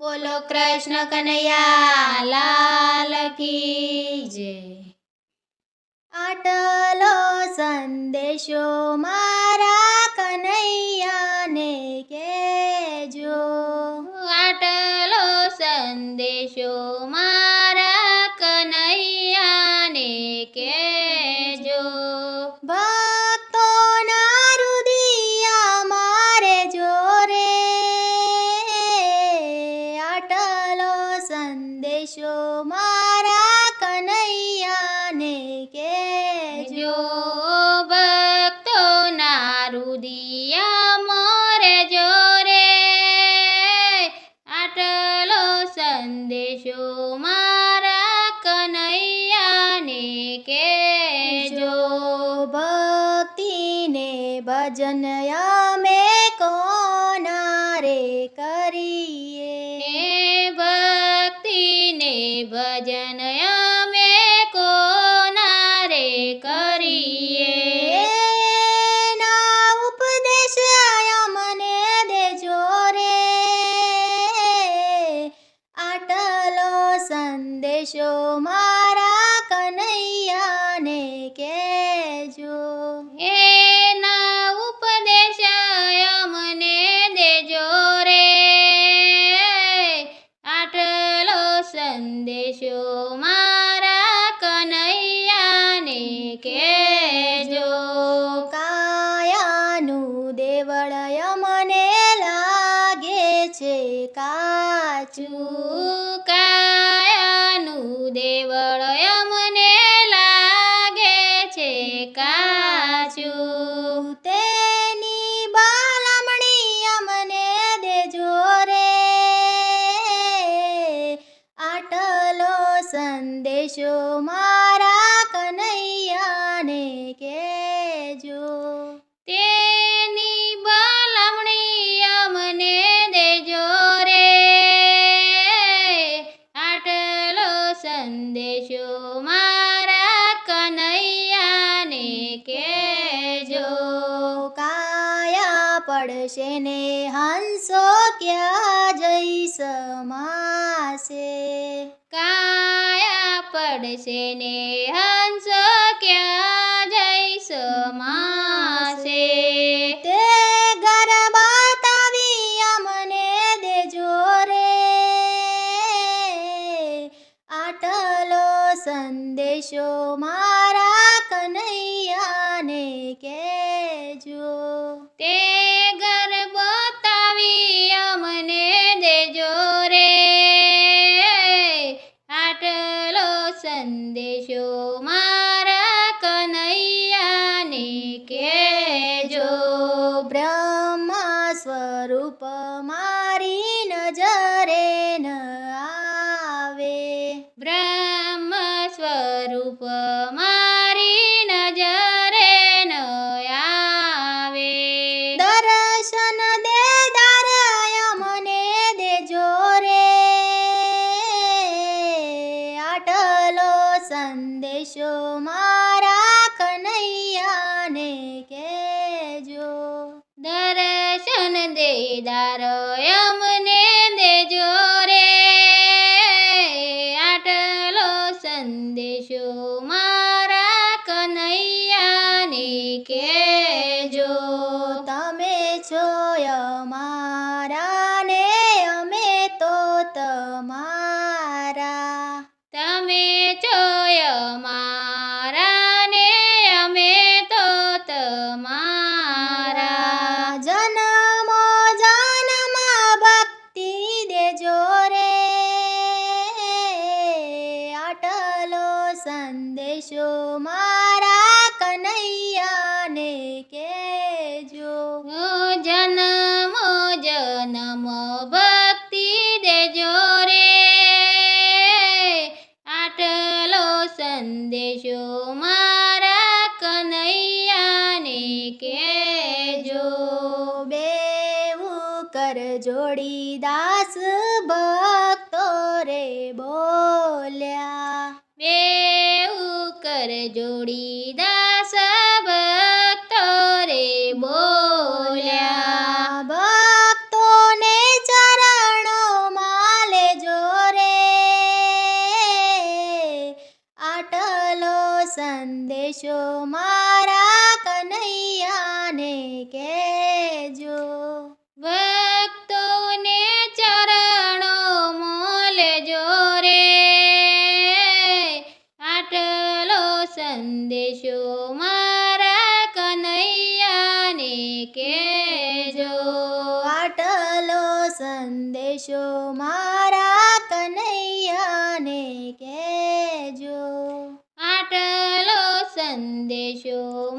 બોલો કૃષ્ણ કનૈયા લાલ કી જય। આટલો સંદેશો મારા કનૈયાને કહેજો, આટલો સંદેશો મારા કનૈયાને કહેજો। ભક્તોના હૃદયા મારે જોરે, આટલો સંદેશો મારા કનૈયાને કહેજો। ભક્તોના હૃદયા મોરે જોરે, આટલો સંદેશો મારા કનૈયાને કહેજો। ભક્તિને ભજન અમે કોના રે કરીએ, ભક્તિને ભજન અમે કોના રે કરીએ। ના ઉપદેશ અમને દેજો રે, આટલો સંદેશો મારા કનૈયાને કહેજો। એના ઉપદેશ અમને દેજો રે, આટલો સંદેશો મારા કનૈયાને કહેજો। કાયાનું દેવળ મને લાગે છે કાચું, કાયાનું દેવળ મને લાગે છે કાચું। તેની બાલમણી અમને દેજો રે, આટલો સંદેશો મારા કનૈયાને કહેજો। તેની બાલમણી અમને દેજો રે, આટલો સંદેશો મારા કનૈયાને કહેજો। કાયા પડશે ને હંસો ક્યાં જઈ સમાશે, કાયા પડશે ને હંસો ક્યાં જઈ સમાશે। તે ઘર બતાવી અમને દેજો રે, આટલો સંદેશો મારા કનૈયાને કહેજો। તે ઘર બતાવી અમને દેજો રે, આટલો સંદેશો મારા કનૈયાને કહેજો। બ્રહ્મ સ્વરૂપ મારી નજરે ન આવે, બ્રહ્મ સ્વરૂપ મારી નજરે ન આવે। દર્શન દેદાર અમને દેજો રે, આટલો સંદેશો મારા કનૈયાને કહેજો। દર્શન દેદાર અમને દેજો રે, આટલો સંદેશો મારા કનૈયાને કહેજો। તમે છો અમારા ને અમે તો તમારા, તમે છો અમારા ને અમે તો તમારા। જન્મો જન્મ ભક્તિ દેજો રે, આટલો સંદેશો મારા કનૈયાને કહેજો। જન્મો જન્મ ભક્તિ દેજો રે, આટલો સંદેશો મારા કનૈયાને કહેજો। બેવું કર જોડી દાસ ભક્તો રે બોલ્યા, બેવું કર જોડી દાસ ભક્તો રે બોલ્યા। ભક્તોને ચરણોમાં મારા કનૈયાને કહેજો. આટલો સંદેશો